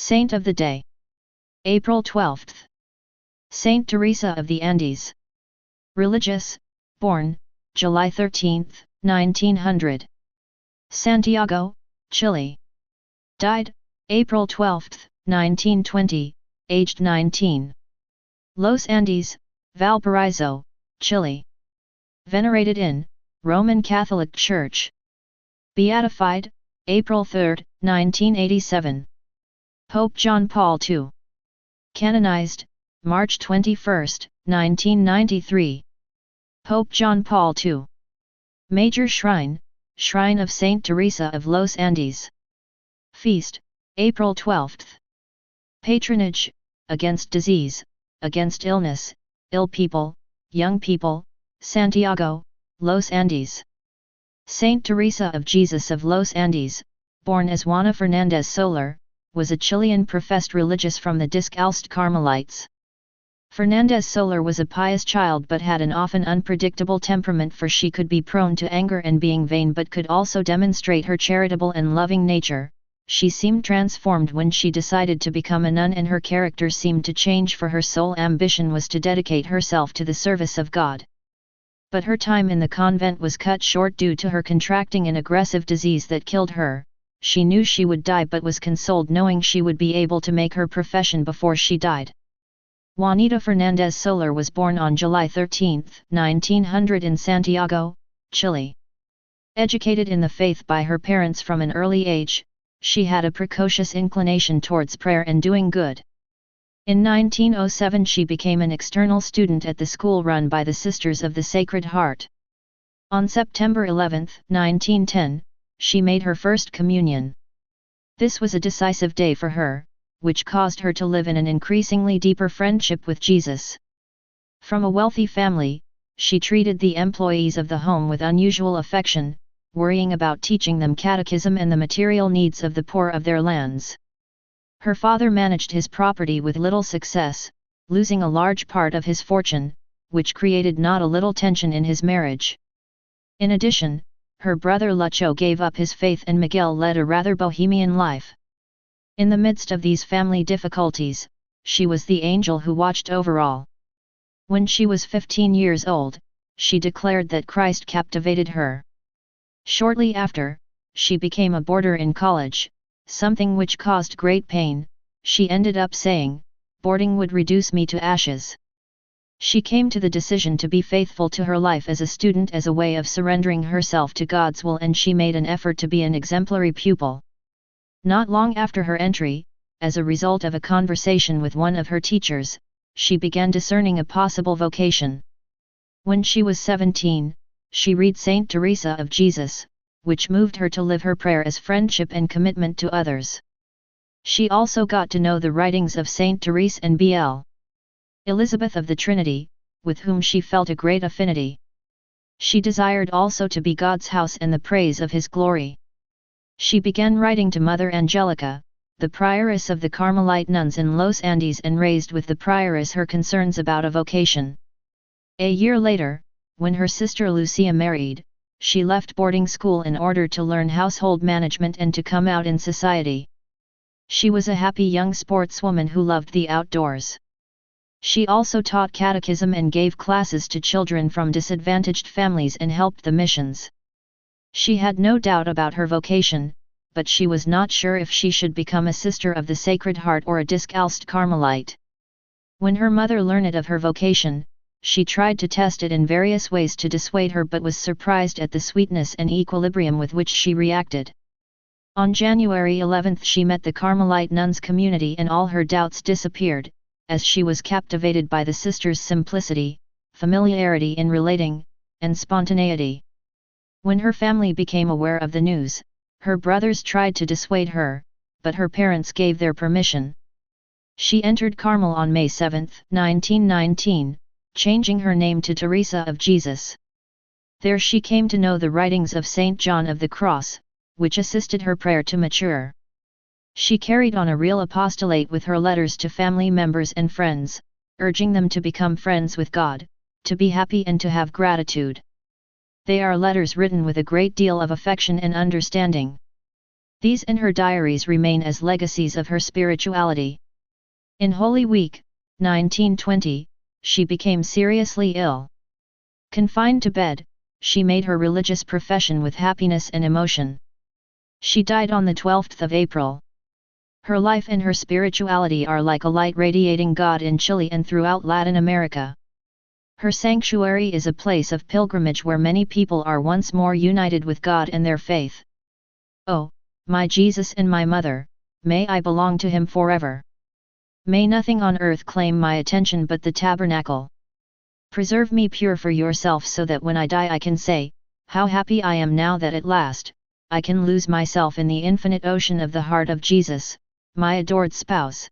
Saint of the Day. April 12th. Saint Teresa of the Andes. Religious, born, July 13, 1900. Santiago, Chile. Died, April 12, 1920, aged 19. Los Andes, Valparaiso, Chile. Venerated in Roman Catholic Church. Beatified, April 3, 1987. Pope John Paul II. Canonized, March 21, 1993. Pope John Paul II. Major Shrine, Shrine of Saint Teresa of Los Andes. Feast, April 12. Patronage, against disease, against illness, ill people, young people, Santiago, Los Andes. Saint Teresa of Jesus of Los Andes, born as Juana Fernandez Soler, was a Chilean professed religious from the Descalced Carmelites. Fernandez Soler was a pious child but had an often unpredictable temperament, for she could be prone to anger and being vain but could also demonstrate her charitable and loving nature. She seemed transformed when she decided to become a nun, and her character seemed to change, for her sole ambition was to dedicate herself to the service of God. But her time in the convent was cut short due to her contracting an aggressive disease that killed her. She knew she would die but was consoled knowing she would be able to make her profession before she died. Juanita Fernandez Soler was born on July 13, 1900 in Santiago, Chile. Educated in the faith by her parents from an early age, she had a precocious inclination towards prayer and doing good. In 1907 she became an external student at the school run by the Sisters of the Sacred Heart. On September 11, 1910, she made her first communion. This was a decisive day for her, which caused her to live in an increasingly deeper friendship with Jesus. From a wealthy family, she treated the employees of the home with unusual affection, worrying about teaching them catechism and the material needs of the poor of their lands. Her father managed his property with little success, losing a large part of his fortune, which created not a little tension in his marriage. In addition, her brother Lucho gave up his faith and Miguel led a rather bohemian life. In the midst of these family difficulties, she was the angel who watched over all. When she was 15 years old, she declared that Christ captivated her. Shortly after, she became a boarder in college, something which caused great pain. She ended up saying, "Boarding would reduce me to ashes." She came to the decision to be faithful to her life as a student as a way of surrendering herself to God's will, and she made an effort to be an exemplary pupil. Not long after her entry, as a result of a conversation with one of her teachers, she began discerning a possible vocation. When she was 17, she read Saint Teresa of Jesus, which moved her to live her prayer as friendship and commitment to others. She also got to know the writings of Saint Teresa and B.L. Elizabeth of the Trinity, with whom she felt a great affinity. She desired also to be God's house and the praise of His glory. She began writing to Mother Angelica, the prioress of the Carmelite nuns in Los Andes, and raised with the prioress her concerns about a vocation. A year later, when her sister Lucia married, she left boarding school in order to learn household management and to come out in society. She was a happy young sportswoman who loved the outdoors. She also taught catechism and gave classes to children from disadvantaged families and helped the missions. She had no doubt about her vocation, but she was not sure if she should become a Sister of the Sacred Heart or a Descalced Carmelite. When her mother learned of her vocation, she tried to test it in various ways to dissuade her, but was surprised at the sweetness and equilibrium with which she reacted. On January 11 she met the Carmelite nuns community and all her doubts disappeared, as she was captivated by the sisters' simplicity, familiarity in relating, and spontaneity. When her family became aware of the news, her brothers tried to dissuade her, but her parents gave their permission. She entered Carmel on May 7, 1919, changing her name to Teresa of Jesus. There she came to know the writings of Saint John of the Cross, which assisted her prayer to mature. She carried on a real apostolate with her letters to family members and friends, urging them to become friends with God, to be happy and to have gratitude. They are letters written with a great deal of affection and understanding. These and her diaries remain as legacies of her spirituality. In Holy Week, 1920, she became seriously ill. Confined to bed, she made her religious profession with happiness and emotion. She died on the 12th of April. Her life and her spirituality are like a light radiating God in Chile and throughout Latin America. Her sanctuary is a place of pilgrimage where many people are once more united with God and their faith. Oh, my Jesus and my Mother, may I belong to Him forever. May nothing on earth claim my attention but the tabernacle. Preserve me pure for yourself so that when I die I can say, how happy I am now that at last, I can lose myself in the infinite ocean of the heart of Jesus, my adored spouse.